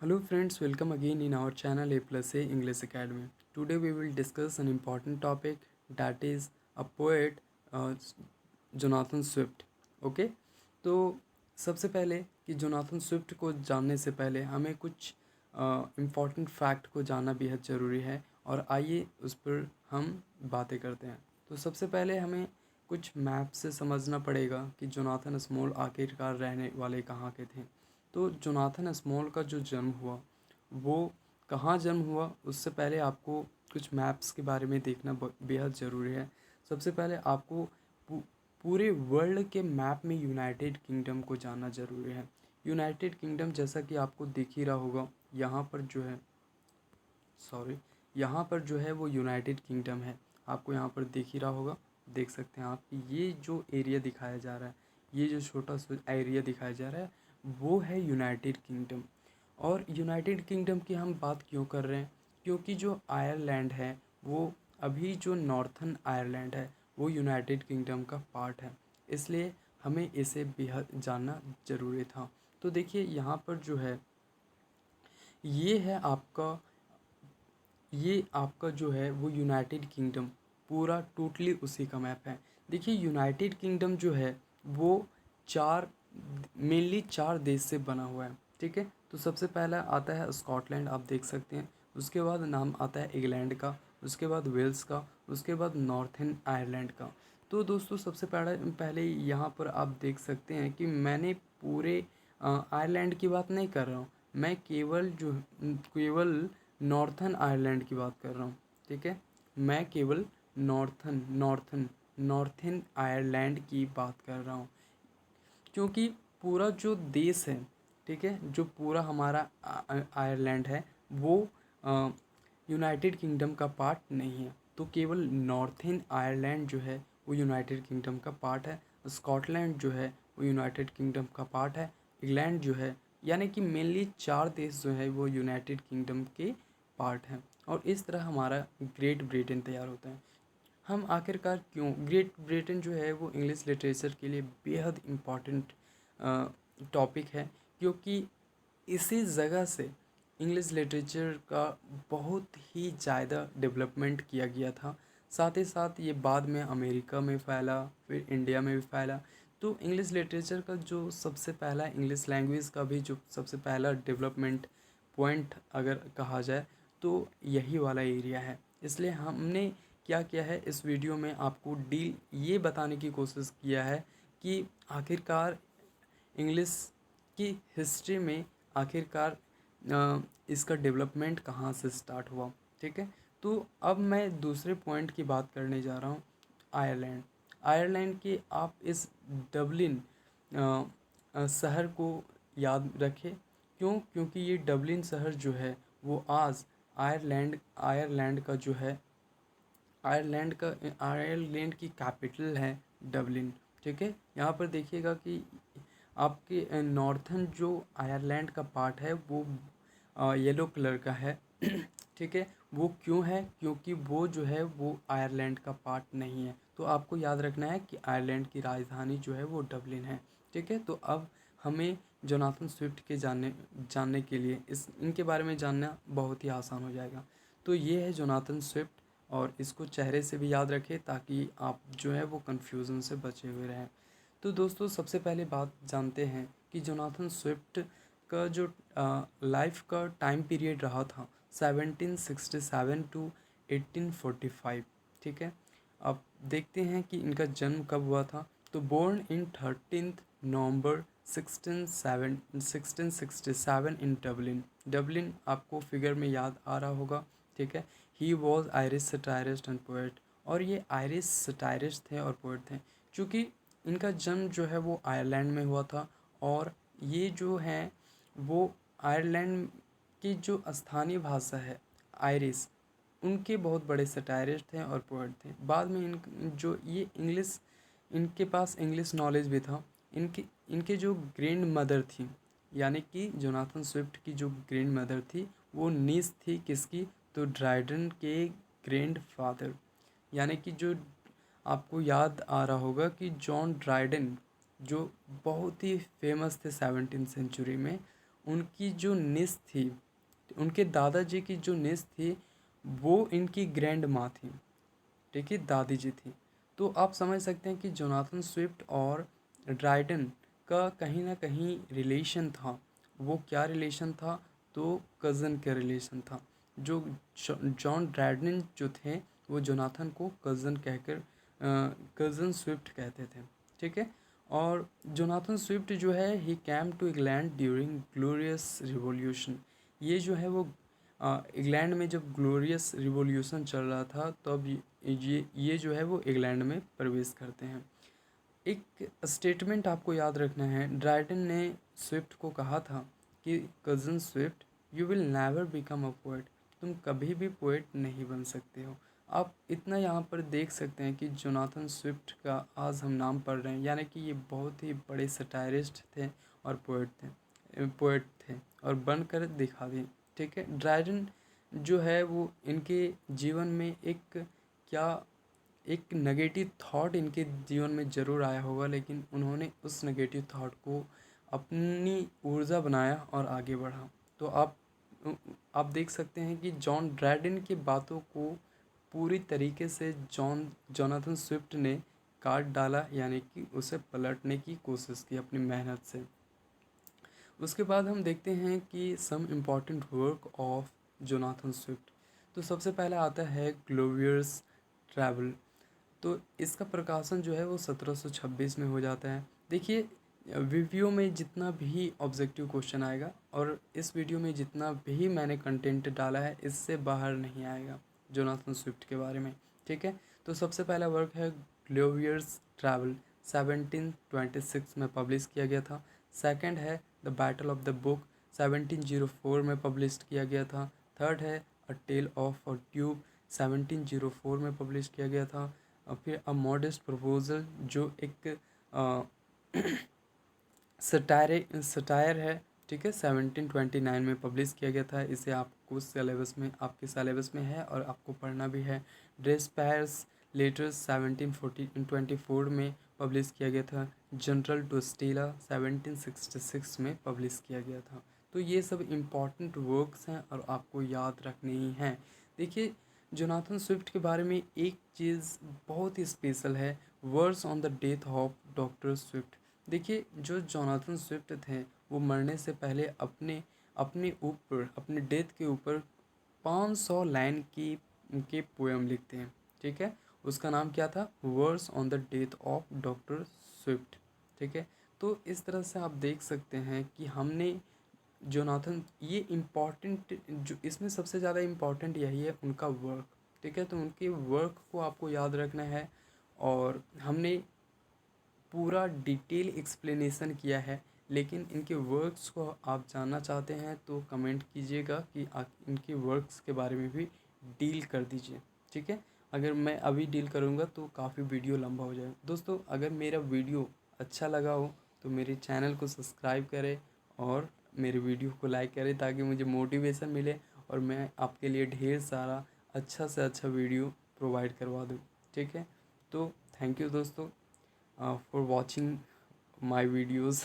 Hello friends, welcome again in our channel A plus A English Academy. Today we will discuss an important topic, that is a poet, uh, Jonathan Swift. Okay, तो सबसे पहले कि Jonathan Swift को जानने से पहले हमें कुछ इम्पॉर्टेंट फैक्ट को जानना बेहद ज़रूरी है और आइए उस पर हम बातें करते हैं. तो सबसे पहले हमें कुछ मैप से समझना पड़ेगा कि जोनाथन स्मॉल आखिरकार रहने वाले कहाँ के थे. तो जोनाथन स्मॉल का जो जन्म हुआ वो कहाँ जन्म हुआ, उससे पहले आपको कुछ मैप्स के बारे में देखना बेहद ज़रूरी है. सबसे पहले आपको पूरे वर्ल्ड के मैप में यूनाइटेड किंगडम को जानना ज़रूरी है. यूनाइटेड किंगडम जैसा कि आपको दिख ही रहा होगा, यहाँ पर जो है यहाँ पर जो है वो यूनाइटेड किंगडम है. आपको यहाँ पर दिख ही रहा होगा, देख सकते हैं आप कि ये जो एरिया दिखाया जा रहा है, ये जो छोटा सा एरिया दिखाया जा रहा है वो है यूनाइटेड किंगडम. और यूनाइटेड किंगडम की हम बात क्यों कर रहे हैं, क्योंकि जो आयरलैंड है वो अभी जो नॉर्थन आयरलैंड है वो यूनाइटेड किंगडम का पार्ट है, इसलिए हमें इसे बेहद जानना ज़रूरी था. तो देखिए यहाँ पर जो है ये है आपका ये आपका जो है वो यूनाइटेड किंगडम पूरा टोटली उसी का मैप है. देखिए यूनाइटेड किंगडम जो है वो चार मेनली चार देश से बना हुआ है. ठीक है, तो सबसे पहला आता है स्कॉटलैंड, आप देख सकते हैं. उसके बाद नाम आता है इंग्लैंड का, उसके बाद वेल्स का, उसके बाद नॉर्थन आयरलैंड का. तो दोस्तों सबसे पहले यहाँ पर आप देख सकते हैं कि मैंने पूरे आयरलैंड की बात नहीं कर रहा हूँ. मैं केवल नॉर्थन आयरलैंड की बात कर रहा हूँ. ठीक है, मैं केवल नॉर्थन आयरलैंड की बात कर रहा हूँ, क्योंकि पूरा जो देश है, ठीक है, जो पूरा हमारा आयरलैंड है वो यूनाइटेड किंगडम का पार्ट नहीं है. तो केवल नॉर्थन आयरलैंड जो है वो यूनाइटेड किंगडम का पार्ट है. स्कॉटलैंड जो है वो यूनाइटेड किंगडम का पार्ट है. इंग्लैंड जो है, यानी कि मेनली चार देश जो है वो यूनाइटेड किंगडम के पार्ट हैं. और इस तरह हमारा ग्रेट ब्रिटेन तैयार होता है. हम आखिरकार क्यों ग्रेट ब्रिटेन जो है वो इंग्लिश लिटरेचर के लिए बेहद इम्पॉर्टेंट टॉपिक है, क्योंकि इसी जगह से इंग्लिश लिटरेचर का बहुत ही ज़्यादा डेवलपमेंट किया गया था. साथ ही साथ ये बाद में अमेरिका में फैला, फिर इंडिया में भी फैला. तो इंग्लिश लिटरेचर का जो सबसे पहला, इंग्लिश लैंग्वेज का भी जो सबसे पहला डेवलपमेंट पॉइंट अगर कहा जाए तो यही वाला एरिया है. इसलिए हमने क्या किया है, इस वीडियो में आपको डील ये बताने की कोशिश किया है कि आखिरकार इंग्लिश की हिस्ट्री में आखिरकार इसका डेवलपमेंट कहाँ से स्टार्ट हुआ. ठीक है, तो अब मैं दूसरे पॉइंट की बात करने जा रहा हूँ, आयरलैंड. आयरलैंड के आप इस डबलिन शहर को याद रखें. क्यों, क्योंकि ये डबलिन शहर जो है वो आज आयरलैंड का जो है आयरलैंड की कैपिटल है डबलिन. ठीक है, यहाँ पर देखिएगा कि आपके नॉर्थन जो आयरलैंड का पार्ट है वो येलो कलर का है. ठीक है, वो क्यों है, क्योंकि वो जो है वो आयरलैंड का पार्ट नहीं है. तो आपको याद रखना है कि आयरलैंड की राजधानी जो है वो डबलिन है. ठीक है, तो अब हमें जोनाथन स्विफ्ट के जानने के लिए इनके बारे में जानना बहुत ही आसान हो जाएगा. तो ये है जोनाथन स्विफ्ट, और इसको चेहरे से भी याद रखें ताकि आप जो है वो कन्फ्यूज़न से बचे हुए रहें. तो दोस्तों सबसे पहले बात जानते हैं कि जोनाथन स्विफ्ट का जो लाइफ का टाइम पीरियड रहा था 1767 टू 1845. ठीक है, अब देखते हैं कि इनका जन्म कब हुआ था. तो born in 13 November 1667 in Dublin आपको फिगर में याद आ रहा होगा. ठीक है, he was Irish satirist and poet, और ये आयरिश सटायरिस्ट थे और पोएट थे. चूँकि इनका जन्म जो है वो आयरलैंड में हुआ था, और ये जो है वो आयरलैंड की जो स्थानीय भाषा है आयरिश, उनके बहुत बड़े सटायरिस्ट थे और पोएट थे. बाद में इनके पास इंग्लिश नॉलेज भी था. इनके जो ग्रैंड मदर थी, यानी कि जोनाथन स्विफ्ट की जो ग्रैंड मदर थी वो नीस थी किसकी, तो ड्राइडन के ग्रैंड फादर. यानी कि जो आपको याद आ रहा होगा कि जॉन ड्राइडन जो बहुत ही फेमस थे 17th सेंचुरी में, उनकी जो निस थी, उनके दादाजी की जो निस थी वो इनकी ग्रैंड माँ थी, ठीक है, दादी जी थी। तो आप समझ सकते हैं कि जोनाथन स्विफ्ट और ड्राइडन का कहीं ना कहीं रिलेशन था। वो क्या रिलेशन था? तो कज़न का रिलेशन था। जो जॉन ड्राइडन जो थे वो जोनाथन को कज़न कहकर कज़न स्विफ्ट कहते थे, ठीक है। और जोनाथन स्विफ्ट जो है he came to England during glorious revolution. ये जो है वो इंग्लैंड में जब ग्लोरियस रिवॉल्यूशन चल रहा था तब ये जो है वो इंग्लैंड में प्रवेश करते हैं। एक स्टेटमेंट आपको याद रखना है, ड्राइडन ने स्विफ्ट को कहा था कि cousin Swift, you will never become a poet. तुम कभी भी पोएट नहीं बन सकते हो। आप इतना यहाँ पर देख सकते हैं कि जोनाथन स्विफ्ट का आज हम नाम पढ़ रहे हैं, यानी कि ये बहुत ही बड़े सटायरिस्ट थे और पोएट थे और बनकर दिखा दिए, ठीक है। ड्राइडन जो है वो इनके जीवन में एक नेगेटिव थॉट इनके जीवन में ज़रूर आया होगा, लेकिन उन्होंने उस नेगेटिव थॉट को अपनी ऊर्जा बनाया और आगे बढ़ा। तो आप देख सकते हैं कि जॉन ड्राइडन की बातों को पूरी तरीके से जोनाथन स्विफ्ट ने काट डाला, यानी कि उसे पलटने की कोशिश की अपनी मेहनत से। उसके बाद हम देखते हैं कि some important work of Jonathan Swift. तो सबसे पहला आता है ग्लोरियस ट्रैवल। तो इसका प्रकाशन जो है वो 1726 में हो जाता है। देखिए, वीडियो में जितना भी ऑब्जेक्टिव क्वेश्चन आएगा और इस वीडियो में जितना भी मैंने कंटेंट डाला है इससे बाहर नहीं आएगा जोनाथन स्विफ्ट के बारे में, ठीक है। तो सबसे पहला वर्क है ग्लोरियस ट्रैवल, 1726 में पब्लिश किया गया था। सेकंड है the battle of the book, 1704 में पब्लिश किया गया था। थर्ड है अ टेल ऑफ अ ट्यूब, 1704 में पब्लिश किया गया था। और फिर अ मॉडेस्ट प्रपोजल जो एक सटायर है, ठीक है, 1729 में पब्लिश किया गया था। इसे आपको आपके सिलेबस में है और आपको पढ़ना भी है। ड्रेसपैर्स लेटर्स 1724 में पब्लिश किया गया था। जनरल टू स्टीला 1766 में पब्लिश किया गया था। तो ये सब इम्पॉर्टेंट वर्क्स हैं और आपको याद रखने ही हैं। देखिए, जोनाथन स्विफ्ट के बारे में एक चीज़ बहुत ही स्पेशल है, verse on the death of doctor Swift. देखिए, जो जोनाथन स्विफ्ट थे वो मरने से पहले अपने डेथ के ऊपर 500 लाइन की के पोएम लिखते हैं, ठीक है। उसका नाम क्या था? Verse on the death of doctor Swift, ठीक है। तो इस तरह से आप देख सकते हैं कि हमने जोनाथन ये इम्पॉर्टेंट जो इसमें सबसे ज़्यादा इम्पॉर्टेंट यही है उनका वर्क, ठीक है। तो उनके वर्क को आपको याद रखना है और हमने पूरा डिटेल एक्सप्लेनेशन किया है। लेकिन इनके वर्क्स को आप जानना चाहते हैं तो कमेंट कीजिएगा कि इनके वर्क्स के बारे में भी डील कर दीजिए, ठीक है। अगर मैं अभी डील करूँगा तो काफ़ी वीडियो लंबा हो जाएगा। दोस्तों, अगर मेरा वीडियो अच्छा लगा हो तो मेरे चैनल को सब्सक्राइब करें और मेरे वीडियो को लाइक करें ताकि मुझे मोटिवेशन मिले और मैं आपके लिए ढेर सारा अच्छा से अच्छा वीडियो प्रोवाइड करवा दूँ, ठीक है। तो थैंक यू दोस्तों for watching my videos.